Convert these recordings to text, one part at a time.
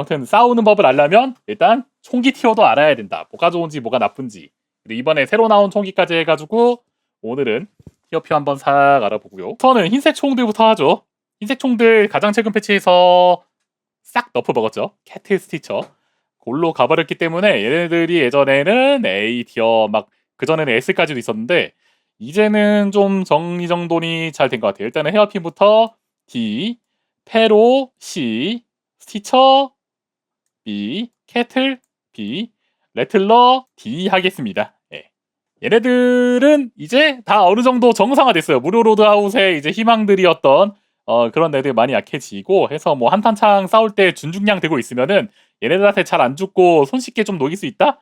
아무튼 싸우는 법을 알려면 일단 총기 티어도 알아야 된다. 뭐가 좋은지 뭐가 나쁜지. 그리고 이번에 새로 나온 총기까지 해가지고 오늘은 티어표 한번 싹 알아보고요. 우선은 흰색 총들부터 하죠. 흰색 총들 가장 최근 패치에서 싹 너프 먹었죠. 캐틀 스티처. 골로 가버렸기 때문에 얘네들이 예전에는 A 티어 막 그전에는 S까지도 있었는데 이제는 좀 정리정돈이 잘 된 것 같아요. 일단은 헤어핀부터 D, 페로 C, 스티처 B, 캐틀 B, 레틀러 D 하겠습니다. 예. 얘네들은 이제 다 어느 정도 정상화됐어요. 무료 로드아웃의 이제 희망들이었던 그런 애들 많이 약해지고 해서 뭐 한탄창 싸울 때 준중량 되고 있으면은 얘네들한테 잘 안 죽고 손쉽게 좀 녹일 수 있다?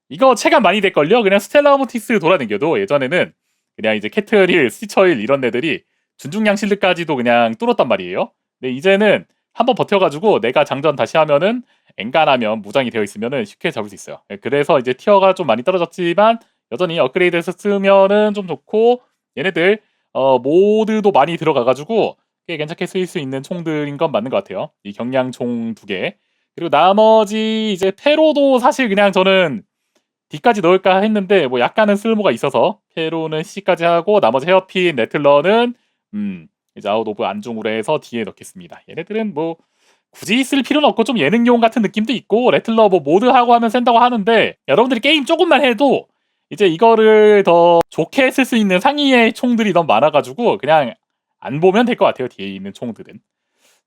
이거 체감 많이 될걸요? 그냥 스텔라 모티스 돌아다녀도 예전에는 그냥 이제 캐틀, 스티처일 이런 애들이 준중량 실드까지도 그냥 뚫었단 말이에요. 근데 이제는 한번 버텨가지고 내가 장전 다시 하면은 엔간하면 무장이 되어 있으면은 쉽게 잡을 수 있어요. 그래서 이제 티어가 좀 많이 떨어졌지만 여전히 업그레이드해서 쓰면은 좀 좋고 얘네들 모드도 많이 들어가가지고 꽤 괜찮게 쓰일 수 있는 총들인 건 맞는 것 같아요. 이 경량총 2개. 그리고 나머지 이제 페로도 사실 그냥 저는 D까지 넣을까 했는데 뭐 약간은 쓸모가 있어서 페로는 C까지 하고 나머지 헤어핀, 레틀러는 이제 아웃 오브 안중으로 해서 D에 넣겠습니다. 얘네들은 뭐 굳이 쓸 필요는 없고 좀 예능용 같은 느낌도 있고 레틀러 뭐 모드하고 하면 센다고 하는데 여러분들이 게임 조금만 해도 이제 이거를 더 좋게 쓸 수 있는 상위의 총들이 너무 많아가지고 그냥 안 보면 될 것 같아요. 뒤에 있는 총들은.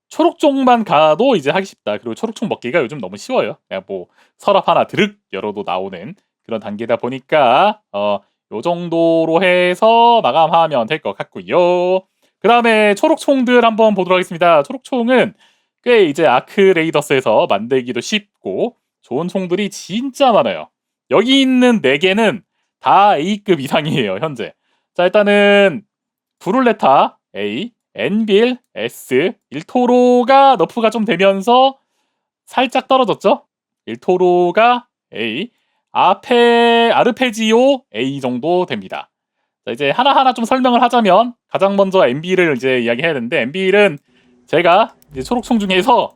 초록총만 가도 이제 하기 쉽다. 그리고 초록총 먹기가 요즘 너무 쉬워요. 그냥 뭐 서랍 하나 드륵 열어도 나오는 그런 단계다 보니까 요 정도로 해서 마감하면 될 것 같고요. 그 다음에 초록총들 한번 보도록 하겠습니다. 초록총은 꽤 이제 아크 레이더스에서 만들기도 쉽고 좋은 총들이 진짜 많아요. 여기 있는 4개는 다 A급 이상이에요, 현재. 자, 일단은 브룰레타 A, 엔빌 S, 일토로가 너프가 좀 되면서 살짝 떨어졌죠? 일토로가 A, 앞에 아르페지오 A 정도 됩니다. 자, 이제 하나하나 좀 설명을 하자면 가장 먼저 엔빌을 이제 이야기해야 되는데 엔빌은 제가 이제 초록총 중에서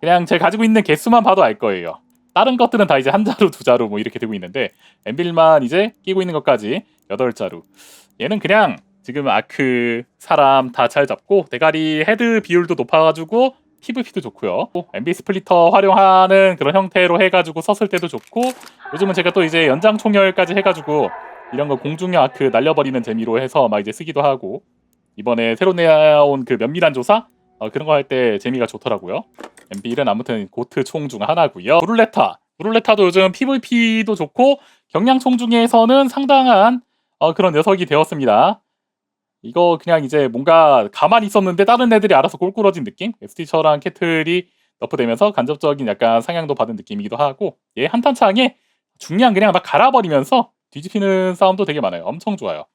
그냥 제가 가지고 있는 개수만 봐도 알 거예요. 다른 것들은 다 이제 한 자루, 두 자루 뭐 이렇게 되고 있는데 엔빌만 이제 끼고 있는 것까지 8자루. 얘는 그냥 지금 아크 사람 다 잘 잡고 대가리 헤드 비율도 높아가지고 PVP도 좋고요. MB 스플리터 활용하는 그런 형태로 해가지고 썼을 때도 좋고 요즘은 제가 또 이제 연장 총열까지 해가지고 이런 거 공중력 아크 날려버리는 재미로 해서 막 이제 쓰기도 하고 이번에 새로 내온 그 면밀한 조사 그런 거 할 때 재미가 좋더라고요. MB1은 아무튼 고트 총 중 하나고요. 브룰레타도 요즘 PVP도 좋고 경량총 중에서는 상당한 그런 녀석이 되었습니다. 이거 그냥 이제 뭔가 가만히 있었는데 다른 애들이 알아서 꼴꾸러진 느낌? 스티처랑 캐틀이 너프되면서 간접적인 약간 상향도 받은 느낌이기도 하고 얘 한탄창에 중량 그냥 막 갈아버리면서 뒤집히는 싸움도 되게 많아요. 엄청 좋아요.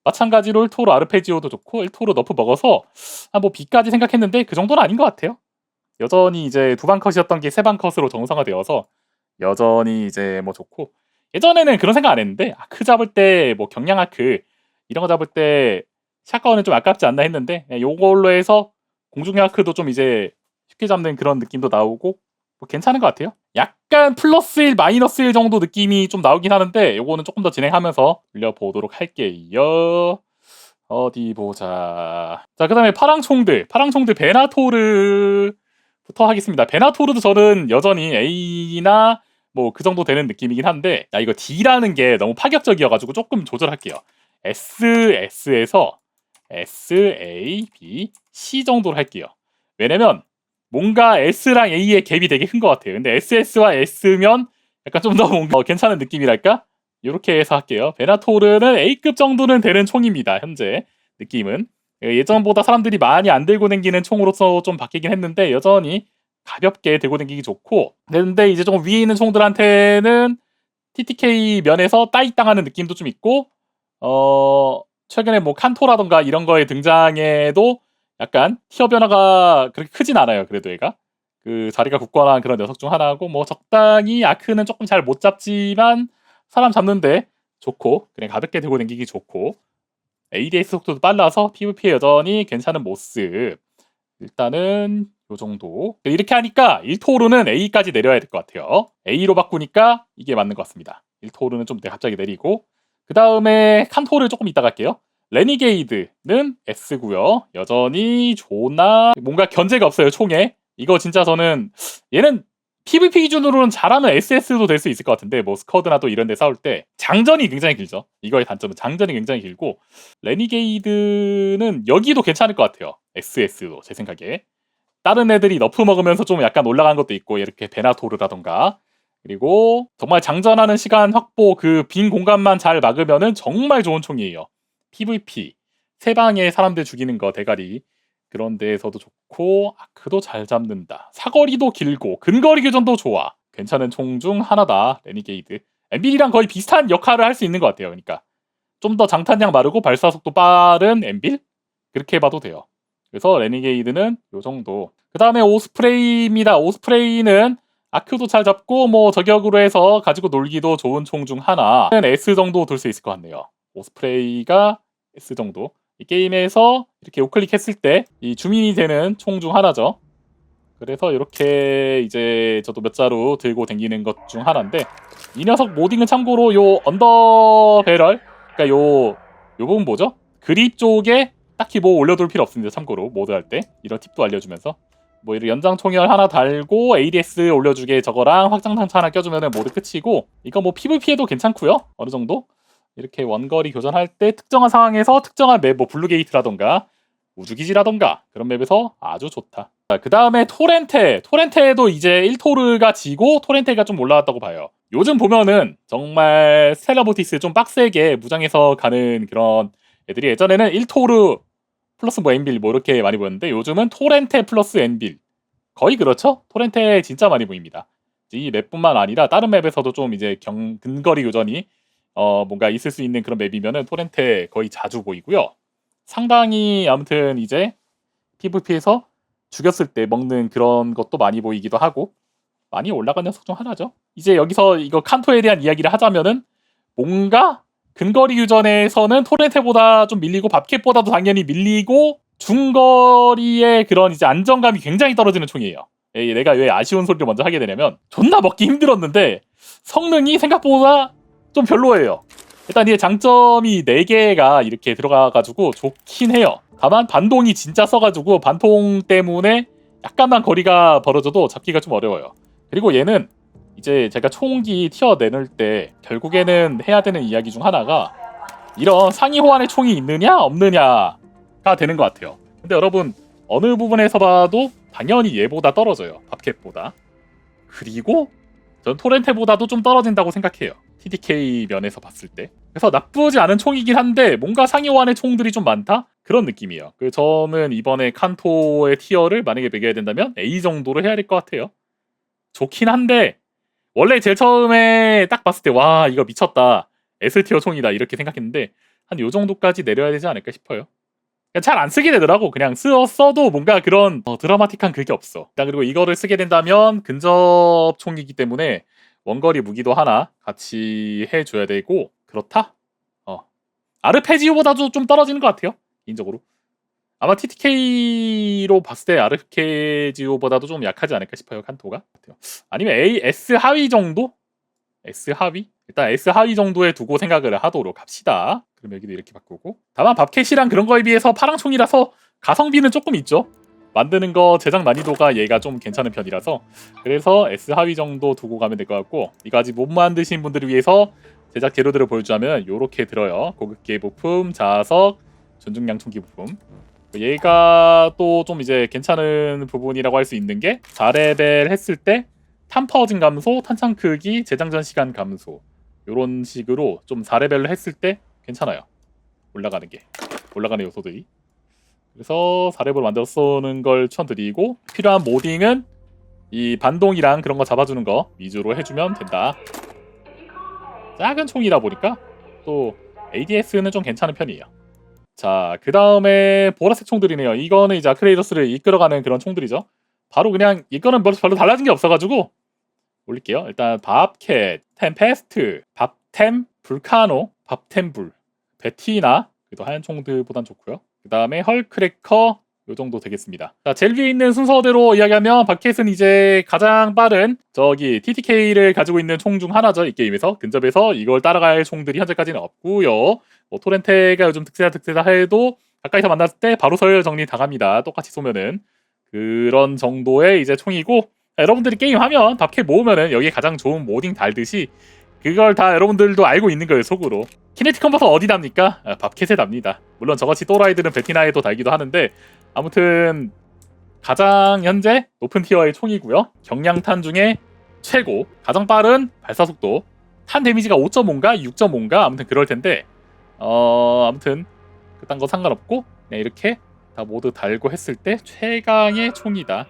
마찬가지로 1토로 아르페지오도 좋고 1토로 너프 먹어서 뭐 B까지 생각했는데 그 정도는 아닌 것 같아요. 여전히 이제 두방 컷이었던 게 세방 컷으로 정상화되어서 여전히 이제 뭐 좋고 예전에는 그런 생각 안 했는데 아크 잡을 때 뭐 경량 아크 이런 거 잡을 때 샷건은 좀 아깝지 않나 했는데 요걸로 해서 공중력 아크도 좀 이제 쉽게 잡는 그런 느낌도 나오고 뭐 괜찮은 것 같아요. 약간 플러스 1 마이너스 1 정도 느낌이 좀 나오긴 하는데 요거는 조금 더 진행하면서 빌려보도록 할게요. 어디 보자. 자, 그 다음에 파랑총들 베나토르부터 하겠습니다. 베나토르도 저는 여전히 A나 뭐 그 정도 되는 느낌이긴 한데 이거 D라는 게 너무 파격적이어가지고 조금 조절할게요. SS에서 S, A, B, C 정도로 할게요. 왜냐면 뭔가 S랑 A의 갭이 되게 큰 것 같아요. 근데 SS와 S면 약간 좀 더 뭔가 괜찮은 느낌이랄까? 이렇게 해서 할게요. 베나토르는 A급 정도는 되는 총입니다. 현재 느낌은 예전보다 사람들이 많이 안 들고 다니는 총으로서 좀 바뀌긴 했는데 여전히 가볍게 들고 다니기 좋고 근데 이제 조금 위에 있는 총들한테는 TTK 면에서 따익 당하는 느낌도 좀 있고 최근에 뭐 칸토라던가 이런 거에 등장해도 약간 티어 변화가 그렇게 크진 않아요. 그래도 얘가 그 자리가 굳건한 그런 녀석 중 하나고 뭐 적당히 아크는 조금 잘 못 잡지만 사람 잡는데 좋고 그냥 가볍게 들고 다니기 좋고 ADS 속도도 빨라서 PVP에 여전히 괜찮은 모습. 일단은 요 정도. 이렇게 하니까 1토르는 A까지 내려야 될 것 같아요. A로 바꾸니까 이게 맞는 것 같습니다. 1토르는 좀 갑자기 내리고, 그 다음에 칸토를 조금 이따 갈게요. 레니게이드는 S고요. 여전히 존나 뭔가 견제가 없어요, 총에. 이거 진짜 저는 얘는 PVP 기준으로는 잘하면 SS도 될 수 있을 것 같은데, 뭐 스쿼드나 또 이런 데 싸울 때 장전이 굉장히 길죠. 이거의 단점은 장전이 굉장히 길고, 레니게이드는 여기도 괜찮을 것 같아요. SS도 제 생각에. 다른 애들이 너프 먹으면서 좀 약간 올라간 것도 있고, 이렇게 베나토르라던가, 그리고 정말 장전하는 시간 확보, 그 빈 공간만 잘 막으면은 정말 좋은 총이에요. PVP 세 방에 사람들 죽이는 거 대가리 그런 데에서도 좋고, 아크도 잘 잡는다. 사거리도 길고 근거리 교전도 좋아. 괜찮은 총 중 하나다. 레니게이드 엔빌이랑 거의 비슷한 역할을 할 수 있는 것 같아요. 그러니까 좀 더 장탄량 마르고 발사속도 빠른 엔빌, 그렇게 봐도 돼요. 그래서 레니게이드는 요 정도. 그 다음에 오스프레이입니다. 오스프레이는 아크도 잘 잡고 뭐 저격으로 해서 가지고 놀기도 좋은 총 중 하나. S 정도 돌 수 있을 것 같네요. 오스프레이가 S 정도. 이 게임에서 이렇게 우클릭했을 때 이 주민이 되는 총 중 하나죠. 그래서 이렇게 이제 저도 몇 자루 들고 다니는 것 중 하나인데, 이 녀석 모딩은 참고로 요 언더 배럴, 그러니까 요 부분 뭐죠? 그립 쪽에 딱히 뭐 올려둘 필요 없습니다. 참고로 모드 할 때 이런 팁도 알려주면서, 뭐 이런 연장 총열 하나 달고 ADS 올려주게 저거랑 확장 탄차 하나 껴주면 모드 끝이고, 이거 뭐 PVP에도 괜찮고요. 어느 정도 이렇게 원거리 교전할 때 특정한 상황에서 특정한 맵, 뭐 블루게이트라던가 우주기지라던가 그런 맵에서 아주 좋다. 그 다음에 토렌테도 이제 1토르가 지고 토렌테가 좀 올라왔다고 봐요. 요즘 보면은 정말 스텔라보티스 좀 빡세게 무장해서 가는 그런 애들이, 예전에는 1토르 플러스 뭐 엔빌 뭐 이렇게 많이 보였는데, 요즘은 토렌테 플러스 엔빌, 거의 그렇죠? 토렌테 진짜 많이 보입니다. 이 맵뿐만 아니라 다른 맵에서도 좀 이제 근거리 교전이 뭔가 있을 수 있는 그런 맵이면은 토렌테 거의 자주 보이고요. 상당히 아무튼 이제 PVP에서 죽였을 때 먹는 그런 것도 많이 보이기도 하고, 많이 올라간 녀석 중 하나죠. 이제 여기서 이거 칸토에 대한 이야기를 하자면은, 뭔가 근거리 유전에서는 토렌테보다 좀 밀리고 밥캣보다도 당연히 밀리고, 중거리의 그런 이제 안정감이 굉장히 떨어지는 총이에요. 내가 왜 아쉬운 소리를 먼저 하게 되냐면, 존나 먹기 힘들었는데 성능이 생각보다 좀 별로예요. 일단 이게 장점이 4개가 이렇게 들어가가지고 좋긴 해요. 다만 반동이 진짜 써가지고 반동 때문에 약간만 거리가 벌어져도 잡기가 좀 어려워요. 그리고 얘는 이제 제가 총기 티어 내놓을 때 결국에는 해야 되는 이야기 중 하나가 이런 상위 호환의 총이 있느냐 없느냐가 되는 것 같아요. 근데 여러분 어느 부분에서 봐도 당연히 얘보다 떨어져요. 밥캣보다. 그리고 전 토렌테보다도 좀 떨어진다고 생각해요. TDK 면에서 봤을 때. 그래서 나쁘지 않은 총이긴 한데 뭔가 상위 호환의 총들이 좀 많다? 그런 느낌이에요. 그래서 저는 이번에 칸토의 티어를 만약에 매겨야 된다면 A 정도로 해야 될 것 같아요. 좋긴 한데 원래 제일 처음에 딱 봤을 때 와 이거 미쳤다, S티어 총이다 이렇게 생각했는데 한 요 정도까지 내려야 되지 않을까 싶어요. 잘 안 쓰게 되더라고. 그냥 써도 뭔가 그런 드라마틱한 그게 없어. 일단 그리고 이거를 쓰게 된다면 근접 총이기 때문에 원거리 무기도 하나 같이 해줘야 되고, 그렇다? 아르페지오보다도 좀 떨어지는 것 같아요. 개인적으로. 아마 TTK로 봤을 때 아르페지오보다도 좀 약하지 않을까 싶어요. 칸토가. 아니면 S 하위 정도? S 하위? 일단 S 하위 정도에 두고 생각을 하도록 합시다. 그럼 여기도 이렇게 바꾸고. 다만 밥캣이랑 그런 거에 비해서 파랑총이라서 가성비는 조금 있죠. 만드는 거 제작 난이도가 얘가 좀 괜찮은 편이라서, 그래서 S 하위 정도 두고 가면 될 것 같고, 이거 아직 못 만드신 분들을 위해서 제작 재료들을 보여주자면 요렇게 들어요. 고급계 부품, 자석, 전중량 총기 부품. 얘가 또 좀 이제 괜찮은 부분이라고 할 수 있는 게 4레벨 했을 때 탄퍼진 감소, 탄창 크기, 재장전 시간 감소, 요런 식으로 좀 4레벨로 했을 때 괜찮아요. 올라가는 요소들이. 그래서 4레벨 만들어서 쏘는 걸 추천드리고, 필요한 모딩은 이 반동이랑 그런 거 잡아주는 거 위주로 해주면 된다. 작은 총이다 보니까 또 ADS는 좀 괜찮은 편이에요. 자, 그 다음에 보라색 총들이네요. 이거는 이제 아크레이더스를 이끌어가는 그런 총들이죠. 바로 그냥 이거는 별로 달라진 게 없어가지고 올릴게요. 일단 밥캣, 템페스트, 밥템, 불카노, 밥템불, 베티나, 그래도 하얀 총들보단 좋고요. 그 다음에 헐크래커, 요 정도 되겠습니다. 자, 제일 위에 있는 순서대로 이야기하면 바켓은 이제 가장 빠른 저기 TTK를 가지고 있는 총 중 하나죠. 이 게임에서 근접해서 이걸 따라갈 총들이 현재까지는 없고요. 뭐 토렌테가 요즘 득세다 해도 가까이서 만났을 때 바로 서열 정리 당합니다. 똑같이 쏘면은 그런 정도의 이제 총이고, 자, 여러분들이 게임하면 바켓 모으면은 여기에 가장 좋은 모딩 달듯이 그걸 다 여러분들도 알고 있는 거예요, 속으로. 키네틱 컨버터 어디 답니까? 밥켓에 답니다. 물론 저같이 또라이들은 베티나에도 달기도 하는데, 아무튼 가장 현재 높은 티어의 총이고요. 경량탄 중에 최고, 가장 빠른 발사속도, 탄 데미지가 5.5인가 6.5인가 아무튼 그럴 텐데, 아무튼 그딴 거 상관없고 그냥 이렇게 다 모두 달고 했을 때 최강의 총이다.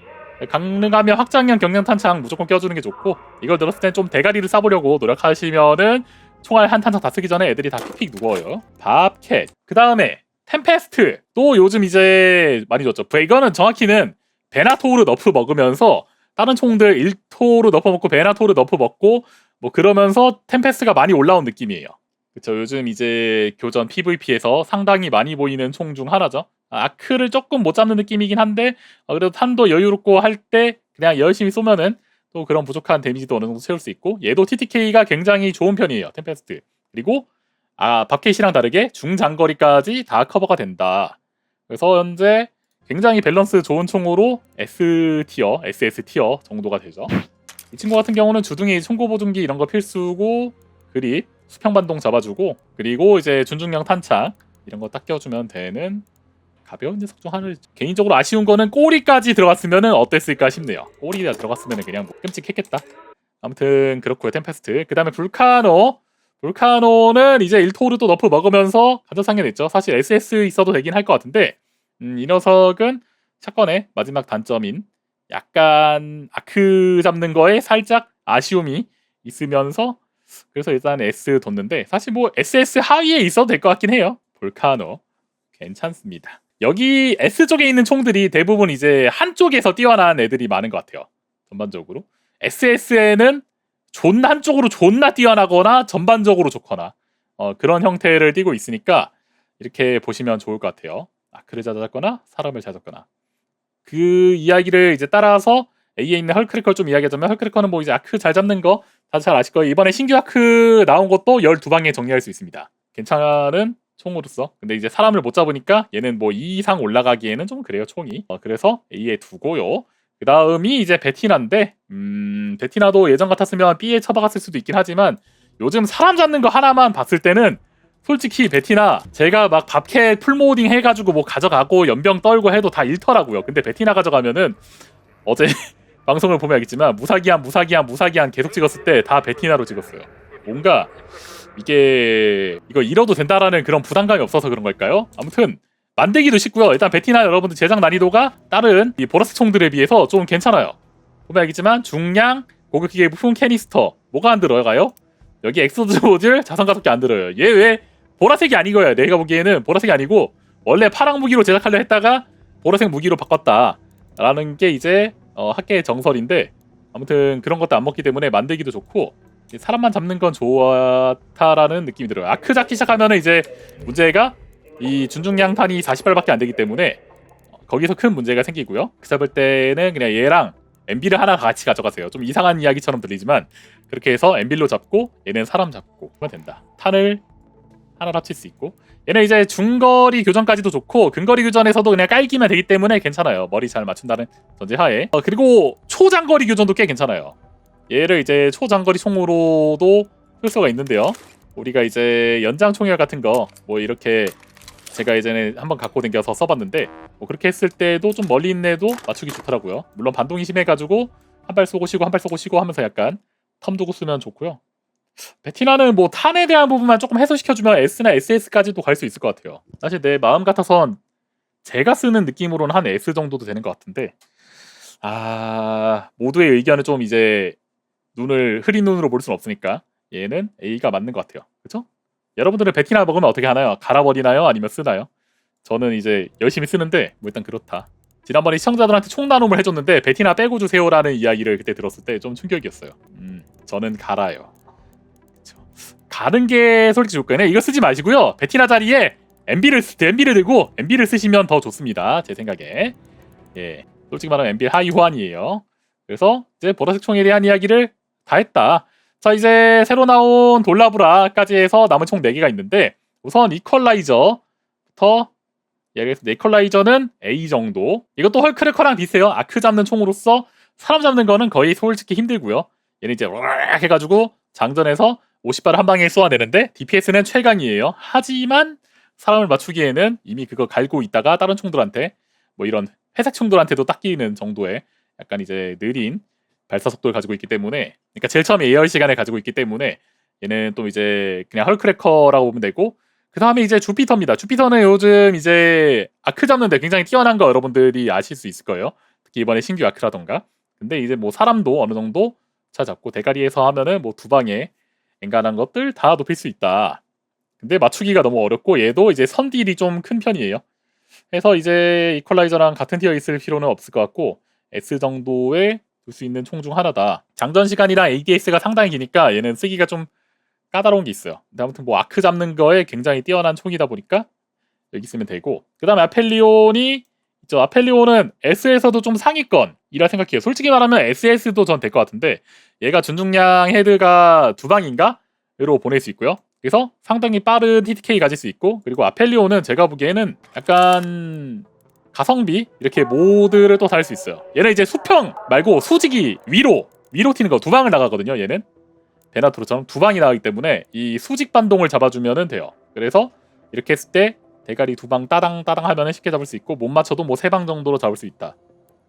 가능하면 확장형 경량탄창 무조건 껴주는 게 좋고, 이걸 들었을 땐 좀 대가리를 쏴보려고 노력하시면은 총알 한 탄창 다 쓰기 전에 애들이 다 픽픽 누워요. 밥캣. 그 다음에 템페스트. 또 요즘 이제 많이 줬죠. 이거는 정확히는 베나토르 너프 먹으면서 다른 총들 1토르 너프 먹고 베나토르 너프 먹고 뭐 그러면서 템페스트가 많이 올라온 느낌이에요. 그쵸. 요즘 이제 교전 PVP에서 상당히 많이 보이는 총 중 하나죠. 아크를 조금 못 잡는 느낌이긴 한데, 그래도 탄도 여유롭고 할 때 그냥 열심히 쏘면은 또 그런 부족한 데미지도 어느 정도 채울 수 있고, 얘도 TTK가 굉장히 좋은 편이에요. 템페스트. 그리고 밥켓이랑 다르게 중장거리까지 다 커버가 된다. 그래서 현재 굉장히 밸런스 좋은 총으로 S티어, SS티어 정도가 되죠. 이 친구 같은 경우는 주둥이 총고보증기 이런 거 필수고, 그립, 수평반동 잡아주고, 그리고 이제 준중량 탄창 이런 거 딱 껴주면 되는 가벼운 녀석 중 하나를. 개인적으로 아쉬운 거는 꼬리까지 들어갔으면 어땠을까 싶네요. 꼬리가 들어갔으면 그냥 뭐 끔찍했겠다. 아무튼 그렇고요. 템페스트. 그 다음에 불카노는 이제 1토르도 너프 먹으면서 간접상향 됐죠. 사실 SS 있어도 되긴 할 것 같은데, 이 녀석은 샷건의 마지막 단점인 약간 아크 잡는 거에 살짝 아쉬움이 있으면서, 그래서 일단 S 뒀는데, 사실 뭐 SS 하위에 있어도 될 것 같긴 해요. 볼카노 괜찮습니다. 여기 S쪽에 있는 총들이 대부분 이제 한쪽에서 뛰어난 애들이 많은 것 같아요. 전반적으로 SS에는 한쪽으로 존나 뛰어나거나 전반적으로 좋거나 그런 형태를 띠고 있으니까 이렇게 보시면 좋을 것 같아요. 아크를 잘 잡거나 사람을 잘 잡거나. 그 이야기를 이제 따라서 A에 있는 헐크래커를 좀 이야기하자면, 헐크래커는 뭐 이제 아크 잘 잡는 거 다들 잘 아실 거예요. 이번에 신규 아크 나온 것도 12방에 정리할 수 있습니다. 괜찮은 총으로서. 근데 이제 사람을 못 잡으니까 얘는 뭐 2 이상 올라가기에는 좀 그래요, 총이. 그래서 A에 두고요. 그 다음이 이제 베티나인데, 베티나도 예전 같았으면 B에 처박았을 수도 있긴 하지만, 요즘 사람 잡는 거 하나만 봤을 때는 솔직히 베티나 제가 막 밥캣 풀모딩 해가지고 뭐 가져가고 연병 떨고 해도 다 잃더라고요. 근데 베티나 가져가면은 어제 방송을 보면 알겠지만 무사기한 계속 찍었을 때 다 베티나로 찍었어요. 뭔가 이거 잃어도 된다라는 그런 부담감이 없어서 그런 걸까요? 아무튼 만들기도 쉽고요. 일단 베티나 여러분들 제작 난이도가 다른 이 보라색 총들에 비해서 좀 괜찮아요. 보면 알겠지만 중량, 고급기계 부품, 캐니스터 뭐가 안 들어가요? 여기 엑소드 모듈, 자선가속기 안 들어요. 얘 왜 보라색이 아닌 거야? 내가 보기에는 보라색이 아니고 원래 파랑 무기로 제작하려 했다가 보라색 무기로 바꿨다라는 게 이제 학계의 정설인데, 아무튼 그런 것도 안 먹기 때문에 만들기도 좋고 사람만 잡는 건 좋다라는 느낌이 들어요. 아크 잡기 시작하면은 이제 문제가 이 준중량탄이 40발밖에 안 되기 때문에 거기서 큰 문제가 생기고요. 그 잡을 때는 그냥 얘랑 엠빌을 하나 같이 가져가세요. 좀 이상한 이야기처럼 들리지만 그렇게 해서 엠빌로 잡고 얘는 사람 잡고 하면 된다. 탄을 하나 합칠 수 있고, 얘는 이제 중거리 교전까지도 좋고 근거리 교전에서도 그냥 깔기만 되기 때문에 괜찮아요. 머리 잘 맞춘다는 전제하에. 그리고 초장거리 교전도 꽤 괜찮아요. 얘를 이제 초장거리 총으로도 쓸 수가 있는데요. 우리가 이제 연장 총열 같은 거 뭐 이렇게 제가 예전에 한번 갖고 댕겨서 써봤는데, 뭐 그렇게 했을 때도 좀 멀리 있는 애도 맞추기 좋더라고요. 물론 반동이 심해가지고 한 발 쏘고 쉬고 한 발 쏘고 쉬고 하면서 약간 텀 두고 쓰면 좋고요. 베티나는 뭐 탄에 대한 부분만 조금 해소시켜주면 S나 SS까지도 갈 수 있을 것 같아요. 사실 내 마음 같아선 제가 쓰는 느낌으로는 한 S 정도도 되는 것 같은데, 모두의 의견은 좀 이제 흐린 눈으로 볼 수는 없으니까 얘는 A가 맞는 것 같아요. 그쵸? 여러분들은 베티나 먹으면 어떻게 하나요? 갈아버리나요? 아니면 쓰나요? 저는 이제 열심히 쓰는데 뭐 일단 그렇다. 지난번에 시청자들한테 총 나눔을 해줬는데 베티나 빼고 주세요라는 이야기를 그때 들었을 때 좀 충격이었어요. 저는 갈아요. 그쵸? 가는 게 솔직히 좋겠네. 이거 쓰지 마시고요. 베티나 자리에 MB를 들고 MB를 쓰시면 더 좋습니다. 제 생각에. 예, 솔직히 말하면 MB 하이 호환이에요. 그래서 이제 보라색 총에 대한 이야기를 다 했다. 자, 이제 새로 나온 돌라브라까지 해서 남은 총 4개가 있는데, 우선 이퀄라이저부터 이야기했습니다. 이퀄라이저는 A 정도. 이것도 헐크래커랑 비슷해요. 아크 잡는 총으로서 사람 잡는 거는 거의 솔직히 힘들고요. 얘는 이제 으악 해가지고 장전해서 50발을 한 방에 쏘아내는데 DPS는 최강이에요. 하지만 사람을 맞추기에는 이미 그거 갈고 있다가 다른 총들한테 뭐 이런 회색 총들한테도 딱 끼는 정도의 약간 이제 느린 발사 속도를 가지고 있기 때문에, 그러니까 제일 처음에 예열 시간을 가지고 있기 때문에 얘는 또 이제 그냥 헐크래커라고 보면 되고, 그 다음에 이제 주피터입니다. 주피터는 요즘 이제 아크 잡는데 굉장히 뛰어난 거 여러분들이 아실 수 있을 거예요. 특히 이번에 신규 아크라던가. 근데 이제 뭐 사람도 어느 정도 찾았고 대가리에서 하면은 뭐 두 방에 엔간한 것들 다 높일 수 있다. 근데 맞추기가 너무 어렵고 얘도 이제 선딜이 좀 큰 편이에요. 해서 이제 이퀄라이저랑 같은 티어 있을 필요는 없을 것 같고 S 정도에 둘 수 있는 총 중 하나다. 장전 시간이랑 ADS가 상당히 기니까 얘는 쓰기가 좀 까다로운 게 있어요. 근데 아무튼 뭐 아크 잡는 거에 굉장히 뛰어난 총이다 보니까 여기 쓰면 되고, 그 다음에 아펠리온이 있죠. 아펠리온은 S에서도 좀 상위권이라 생각해요. 솔직히 말하면 SS도 전 될 것 같은데 얘가 준중량 헤드가 2방인가?로 보낼 수 있고요. 그래서 상당히 빠른 TTK 가질 수 있고, 그리고 아펠리온은 제가 보기에는 약간 가성비 이렇게 모드를 또 달 수 있어요. 얘는 이제 수평 말고 수직이 위로 튀는 거 2방을 나가거든요. 얘는 베나토르처럼 2방이 나가기 때문에 이 수직 반동을 잡아주면 돼요. 그래서 이렇게 했을 때 대가리 2방 따당 하면 쉽게 잡을 수 있고, 못 맞춰도 뭐 3방 정도로 잡을 수 있다.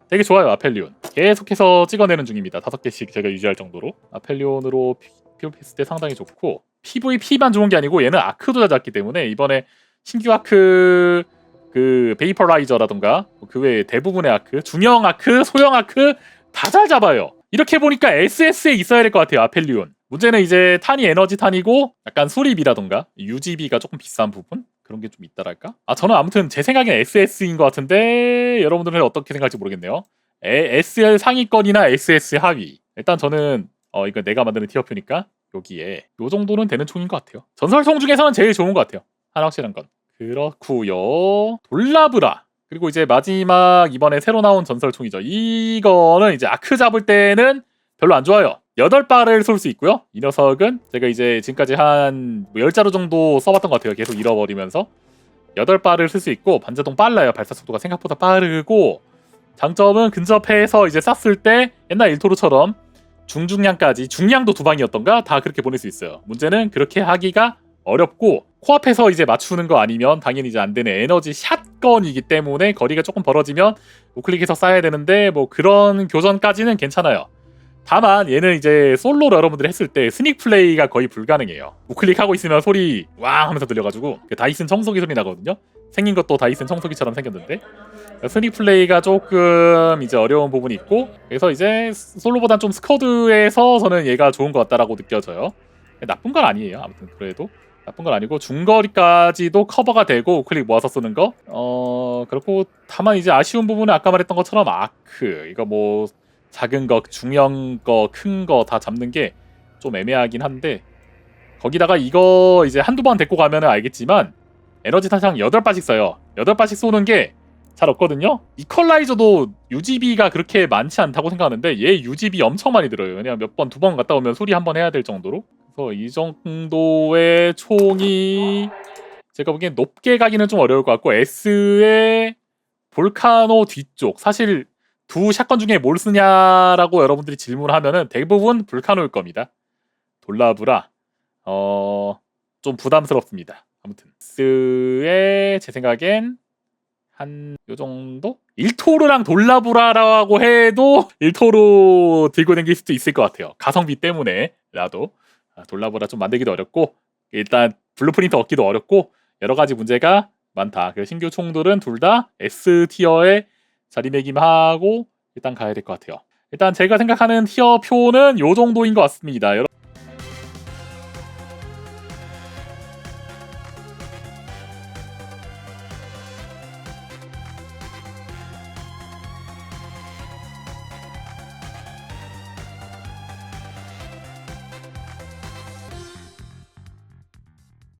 되게 좋아요. 아펠리온 계속해서 찍어내는 중입니다. 5개씩 제가 유지할 정도로. 아펠리온으로 PVP 했을 때 상당히 좋고, PVP만 좋은 게 아니고 얘는 아크도 잘 잡기 때문에 이번에 신규 아크 그 베이퍼라이저라던가 그 외에 대부분의 아크, 중형 아크, 소형 아크 다 잘 잡아요. 이렇게 보니까 SS에 있어야 될 것 같아요. 아펠리온. 문제는 이제 탄이 에너지 탄이고 약간 수리비라던가 UGB가 조금 비싼 부분? 그런 게 좀 있다랄까? 저는 아무튼 제 생각엔 SS인 것 같은데 여러분들은 어떻게 생각할지 모르겠네요. SL 상위권이나 SS 하위. 일단 저는 이거 내가 만드는 티어표니까 여기에 요 정도는 되는 총인 것 같아요. 전설총 중에서는 제일 좋은 것 같아요. 하나 확실한 건. 그렇구요. 돌라브라. 그리고 이제 마지막 이번에 새로 나온 전설총이죠. 이거는 이제 아크 잡을 때는 별로 안 좋아요. 8발을 쏠 수 있고요. 이 녀석은 제가 이제 지금까지 한 10자루 정도 써봤던 것 같아요. 계속 잃어버리면서 8발을 쓸 수 있고 반자동 빨라요. 발사 속도가 생각보다 빠르고, 장점은 근접해서 이제 쐈을 때 옛날 일토르처럼 중량까지, 중량도 2방이었던가 다 그렇게 보낼 수 있어요. 문제는 그렇게 하기가 어렵고 코앞에서 이제 맞추는 거 아니면 당연히 이제 안 되는 에너지 샷건이기 때문에 거리가 조금 벌어지면 우클릭해서 쏴야 되는데 뭐 그런 교전까지는 괜찮아요. 다만 얘는 이제 솔로로 여러분들이 했을 때 스닉 플레이가 거의 불가능해요. 우클릭하고 있으면 소리 왕 하면서 들려가지고 그 다이슨 청소기 소리 나거든요. 생긴 것도 다이슨 청소기처럼 생겼는데 스닉 플레이가 조금 이제 어려운 부분이 있고, 그래서 이제 솔로보단 좀 스쿼드에서 저는 얘가 좋은 것 같다라고 느껴져요. 나쁜 건 아니에요. 아무튼 그래도 나쁜 건 아니고 중거리까지도 커버가 되고 우클릭 모아서 쓰는 거 그렇고, 다만 이제 아쉬운 부분은 아까 말했던 것처럼 아크 이거 뭐 작은 거, 중형 거, 큰 거 다 잡는 게 좀 애매하긴 한데, 거기다가 이거 이제 한두 번 데리고 가면은 알겠지만 에너지 탄창 8발씩 써요. 8발씩 쏘는 게 잘 없거든요. 이퀄라이저도 UGB가 그렇게 많지 않다고 생각하는데 얘 UGB 엄청 많이 들어요. 그냥 몇 번, 2번 갔다 오면 소리 한 번 해야 될 정도로. 그래서 이 정도의 총이 제가 보기엔 높게 가기는 좀 어려울 것 같고, S의 볼카노 뒤쪽, 사실 두 샷건 중에 뭘 쓰냐라고 여러분들이 질문을 하면은 대부분 볼카노일 겁니다. 돌라브라 좀 부담스럽습니다. 아무튼 S의 제 생각엔 한 요 정도? 일토르랑 돌라브라라고 해도 일토르 들고 다닐 수도 있을 것 같아요. 가성비 때문에라도. 돌라브라 좀 만들기도 어렵고, 일단 블루프린트 얻기도 어렵고 여러 가지 문제가 많다. 그 신규 총들은 둘 다 S 티어에 자리매김하고 일단 가야 될 것 같아요. 일단 제가 생각하는 티어표는 요 정도인 것 같습니다.